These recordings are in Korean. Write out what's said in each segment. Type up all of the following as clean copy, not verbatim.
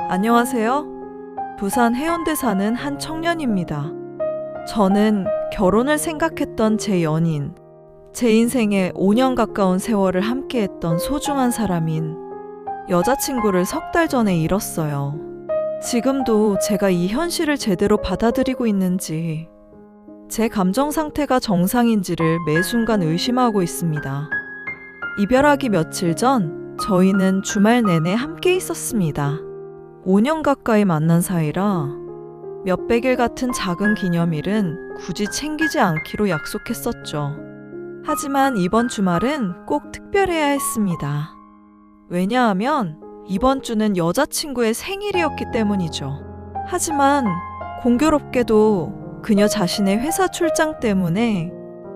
안녕하세요. 부산 해운대 사는 한 청년입니다. 저는 결혼을 생각했던 제 연인, 제 인생에 5년 가까운 세월을 함께했던 소중한 사람인 여자친구를 석 달 전에 잃었어요. 지금도 제가 이 현실을 제대로 받아들이고 있는지, 제 감정 상태가 정상인지를 매 순간 의심하고 있습니다. 이별하기 며칠 전 저희는 주말 내내 함께 있었습니다. 5년 가까이 만난 사이라 몇백일 같은 작은 기념일은 굳이 챙기지 않기로 약속했었죠. 하지만 이번 주말은 꼭 특별해야 했습니다. 왜냐하면 이번 주는 여자친구의 생일이었기 때문이죠. 하지만 공교롭게도 그녀 자신의 회사 출장 때문에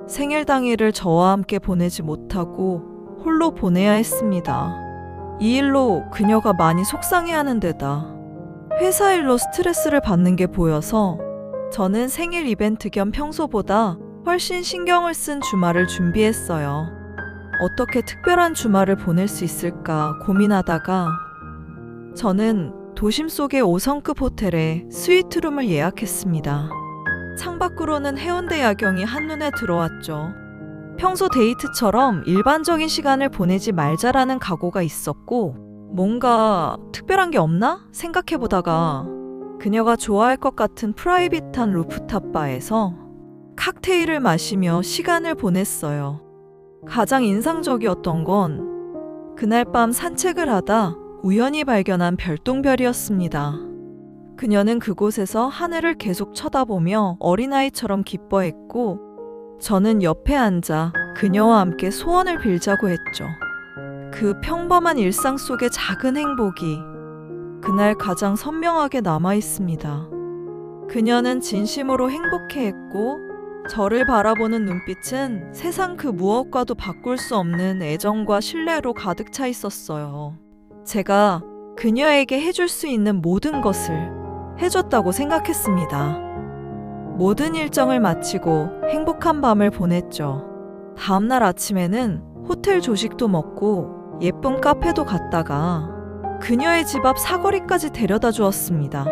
생일 당일을 저와 함께 보내지 못하고 홀로 보내야 했습니다. 이 일로 그녀가 많이 속상해하는 데다 회사 일로 스트레스를 받는 게 보여서 저는 생일 이벤트 겸 평소보다 훨씬 신경을 쓴 주말을 준비했어요. 어떻게 특별한 주말을 보낼 수 있을까 고민하다가 저는 도심 속의 5성급 호텔에 스위트룸을 예약했습니다. 창밖으로는 해운대 야경이 한눈에 들어왔죠. 평소 데이트처럼 일반적인 시간을 보내지 말자라는 각오가 있었고, 뭔가 특별한 게 없나 생각해보다가 그녀가 좋아할 것 같은 프라이빗한 루프탑 바에서 칵테일을 마시며 시간을 보냈어요. 가장 인상적이었던 건 그날 밤 산책을 하다 우연히 발견한 별똥별이었습니다. 그녀는 그곳에서 하늘을 계속 쳐다보며 어린아이처럼 기뻐했고, 저는 옆에 앉아 그녀와 함께 소원을 빌자고 했죠. 그 평범한 일상 속의 작은 행복이 그날 가장 선명하게 남아 있습니다. 그녀는 진심으로 행복해했고, 저를 바라보는 눈빛은 세상 그 무엇과도 바꿀 수 없는 애정과 신뢰로 가득 차 있었어요. 제가 그녀에게 해줄 수 있는 모든 것을 해줬다고 생각했습니다. 모든 일정을 마치고 행복한 밤을 보냈죠. 다음날 아침에는 호텔 조식도 먹고 예쁜 카페도 갔다가 그녀의 집 앞 사거리까지 데려다 주었습니다.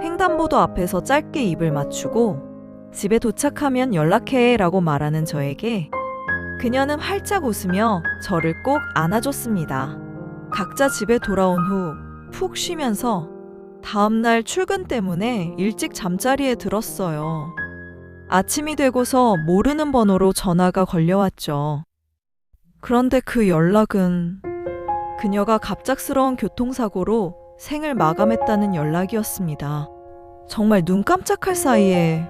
횡단보도 앞에서 짧게 입을 맞추고 집에 도착하면 연락해 라고 말하는 저에게 그녀는 활짝 웃으며 저를 꼭 안아줬습니다. 각자 집에 돌아온 후 푹 쉬면서 다음날 출근 때문에 일찍 잠자리에 들었어요. 아침이 되고서 모르는 번호로 전화가 걸려왔죠. 그런데 그 연락은 그녀가 갑작스러운 교통사고로 생을 마감했다는 연락이었습니다. 정말 눈 깜짝할 사이에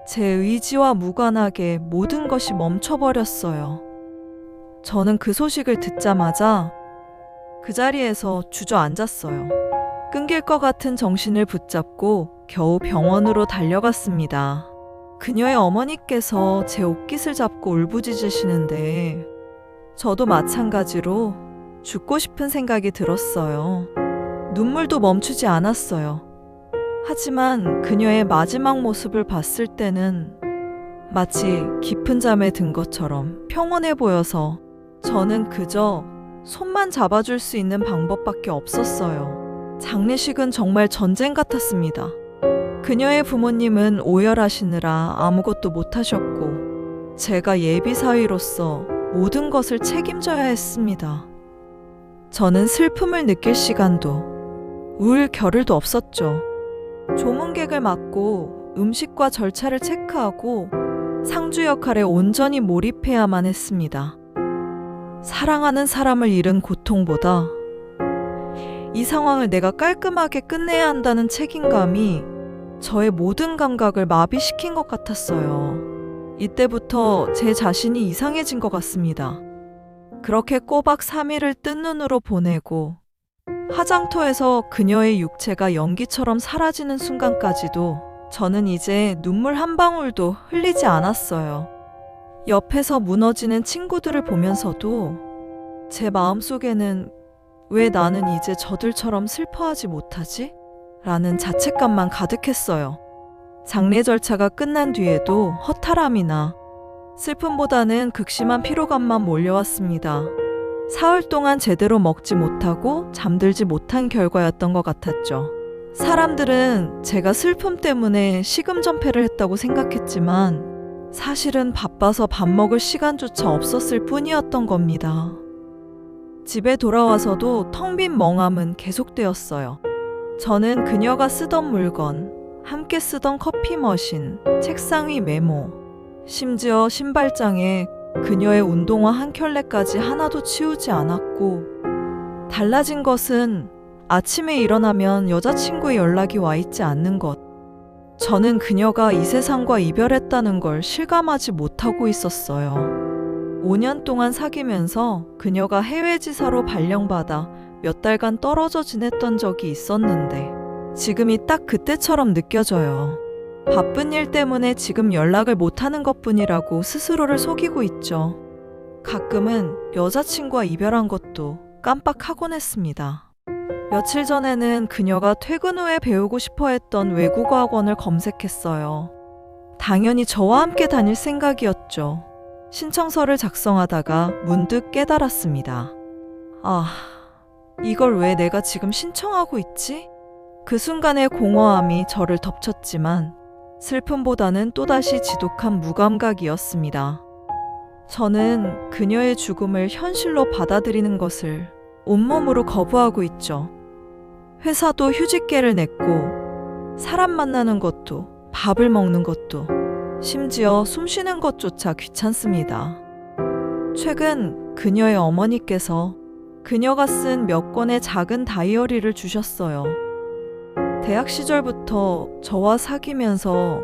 제 의지와 무관하게 모든 것이 멈춰버렸어요. 저는 그 소식을 듣자마자 그 자리에서 주저앉았어요. 끊길 것 같은 정신을 붙잡고 겨우 병원으로 달려갔습니다. 그녀의 어머니께서 제 옷깃을 잡고 울부짖으시는데 저도 마찬가지로 죽고 싶은 생각이 들었어요. 눈물도 멈추지 않았어요. 하지만 그녀의 마지막 모습을 봤을 때는 마치 깊은 잠에 든 것처럼 평온해 보여서 저는 그저 손만 잡아줄 수 있는 방법밖에 없었어요. 장례식은 정말 전쟁 같았습니다. 그녀의 부모님은 오열하시느라 아무것도 못하셨고 제가 예비사위로서 모든 것을 책임져야 했습니다. 저는 슬픔을 느낄 시간도 울 겨를도 없었죠. 조문객을 맡고 음식과 절차를 체크하고 상주 역할에 온전히 몰입해야만 했습니다. 사랑하는 사람을 잃은 고통보다 이 상황을 내가 깔끔하게 끝내야 한다는 책임감이 저의 모든 감각을 마비시킨 것 같았어요. 이때부터 제 자신이 이상해진 것 같습니다. 그렇게 꼬박 3일을 뜬 눈으로 보내고 화장터에서 그녀의 육체가 연기처럼 사라지는 순간까지도 저는 이제 눈물 한 방울도 흘리지 않았어요. 옆에서 무너지는 친구들을 보면서도 제 마음속에는 왜 나는 이제 저들처럼 슬퍼하지 못하지? 라는 자책감만 가득했어요. 장례 절차가 끝난 뒤에도 허탈함이나 슬픔보다는 극심한 피로감만 몰려왔습니다. 사흘 동안 제대로 먹지 못하고 잠들지 못한 결과였던 것 같았죠. 사람들은 제가 슬픔 때문에 식음전폐를 했다고 생각했지만 사실은 바빠서 밥 먹을 시간조차 없었을 뿐이었던 겁니다. 집에 돌아와서도 텅 빈 멍함은 계속되었어요. 저는 그녀가 쓰던 물건, 함께 쓰던 커피 머신, 책상 위 메모, 심지어 신발장에 그녀의 운동화 한 켤레까지 하나도 치우지 않았고, 달라진 것은 아침에 일어나면 여자친구의 연락이 와 있지 않는 것. 저는 그녀가 이 세상과 이별했다는 걸 실감하지 못하고 있었어요. 5년 동안 사귀면서 그녀가 해외 지사로 발령받아 몇 달간 떨어져 지냈던 적이 있었는데 지금이 딱 그때처럼 느껴져요. 바쁜 일 때문에 지금 연락을 못하는 것뿐이라고 스스로를 속이고 있죠. 가끔은 여자친구와 이별한 것도 깜빡하곤 했습니다. 며칠 전에는 그녀가 퇴근 후에 배우고 싶어 했던 외국어 학원을 검색했어요. 당연히 저와 함께 다닐 생각이었죠. 신청서를 작성하다가 문득 깨달았습니다. 아, 이걸 왜 내가 지금 신청하고 있지? 그 순간의 공허함이 저를 덮쳤지만 슬픔보다는 또다시 지독한 무감각이었습니다. 저는 그녀의 죽음을 현실로 받아들이는 것을 온몸으로 거부하고 있죠. 회사도 휴직계를 냈고 사람 만나는 것도 밥을 먹는 것도 심지어 숨 쉬는 것조차 귀찮습니다. 최근 그녀의 어머니께서 그녀가 쓴 몇 권의 작은 다이어리를 주셨어요. 대학 시절부터 저와 사귀면서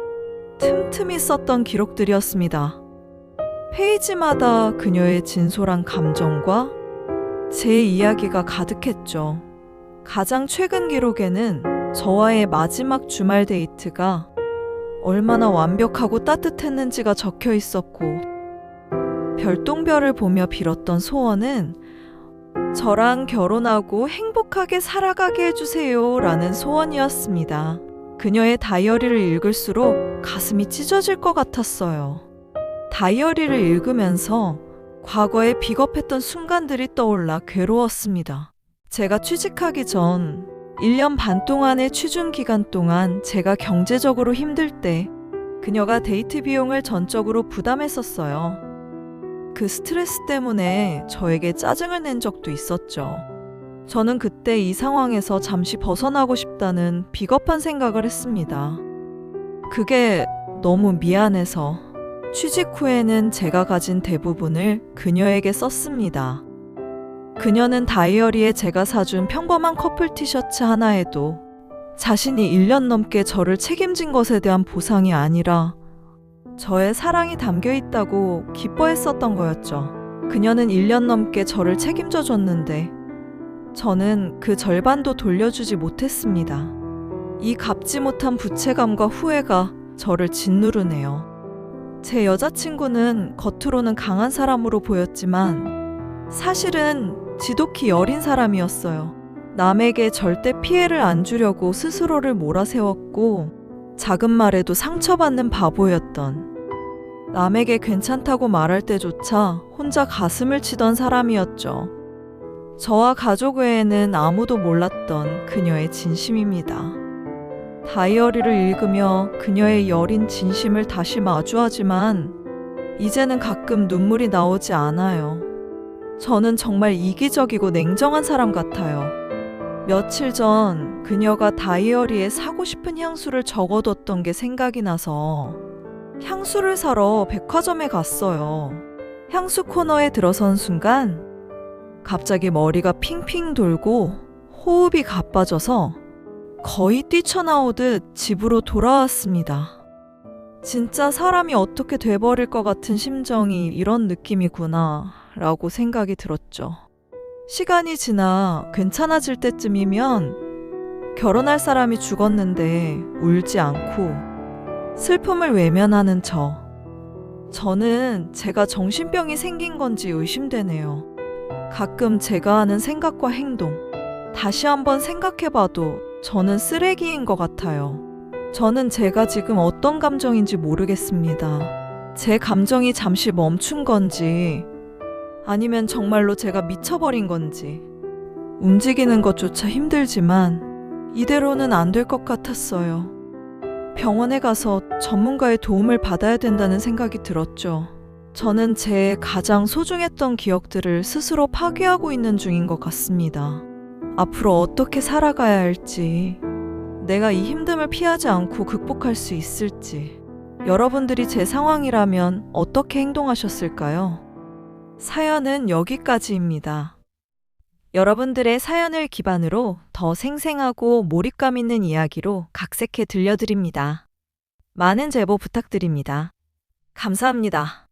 틈틈이 썼던 기록들이었습니다. 페이지마다 그녀의 진솔한 감정과 제 이야기가 가득했죠. 가장 최근 기록에는 저와의 마지막 주말 데이트가 얼마나 완벽하고 따뜻했는지가 적혀 있었고, 별똥별을 보며 빌었던 소원은 저랑 결혼하고 행복하게 살아가게 해주세요 라는 소원이었습니다. 그녀의 다이어리를 읽을수록 가슴이 찢어질 것 같았어요. 다이어리를 읽으면서 과거에 비겁했던 순간들이 떠올라 괴로웠습니다. 제가 취직하기 전 1년 반 동안의 취준 기간 동안 제가 경제적으로 힘들 때 그녀가 데이트 비용을 전적으로 부담했었어요. 그 스트레스 때문에 저에게 짜증을 낸 적도 있었죠. 저는 그때 이 상황에서 잠시 벗어나고 싶다는 비겁한 생각을 했습니다. 그게 너무 미안해서 취직 후에는 제가 가진 대부분을 그녀에게 썼습니다. 그녀는 다이어리에 제가 사준 평범한 커플 티셔츠 하나에도 자신이 1년 넘게 저를 책임진 것에 대한 보상이 아니라 저의 사랑이 담겨 있다고 기뻐했었던 거였죠. 그녀는 1년 넘게 저를 책임져 줬는데 저는 그 절반도 돌려주지 못했습니다. 이 갚지 못한 부채감과 후회가 저를 짓누르네요. 제 여자친구는 겉으로는 강한 사람으로 보였지만 사실은 지독히 여린 사람이었어요. 남에게 절대 피해를 안 주려고 스스로를 몰아세웠고 작은 말에도 상처받는 바보였던, 남에게 괜찮다고 말할 때조차 혼자 가슴을 치던 사람이었죠. 저와 가족 외에는 아무도 몰랐던 그녀의 진심입니다. 다이어리를 읽으며 그녀의 여린 진심을 다시 마주하지만 이제는 가끔 눈물이 나오지 않아요. 저는 정말 이기적이고 냉정한 사람 같아요. 며칠 전 그녀가 다이어리에 사고 싶은 향수를 적어뒀던 게 생각이 나서 향수를 사러 백화점에 갔어요. 향수 코너에 들어선 순간 갑자기 머리가 핑핑 돌고 호흡이 가빠져서 거의 뛰쳐나오듯 집으로 돌아왔습니다. 진짜 사람이 어떻게 돼버릴 것 같은 심정이 이런 느낌이구나 라고 생각이 들었죠. 시간이 지나 괜찮아질 때쯤이면 결혼할 사람이 죽었는데 울지 않고 슬픔을 외면하는 저는 제가 정신병이 생긴 건지 의심되네요. 가끔 제가 하는 생각과 행동 다시 한번 생각해봐도 저는 쓰레기인 것 같아요. 저는 제가 지금 어떤 감정인지 모르겠습니다. 제 감정이 잠시 멈춘 건지 아니면 정말로 제가 미쳐버린 건지. 움직이는 것조차 힘들지만 이대로는 안 될 것 같았어요. 병원에 가서 전문가의 도움을 받아야 된다는 생각이 들었죠. 저는 제 가장 소중했던 기억들을 스스로 파괴하고 있는 중인 것 같습니다. 앞으로 어떻게 살아가야 할지, 내가 이 힘듦을 피하지 않고 극복할 수 있을지, 여러분들이 제 상황이라면 어떻게 행동하셨을까요? 사연은 여기까지입니다. 여러분들의 사연을 기반으로 더 생생하고 몰입감 있는 이야기로 각색해 들려드립니다. 많은 제보 부탁드립니다. 감사합니다.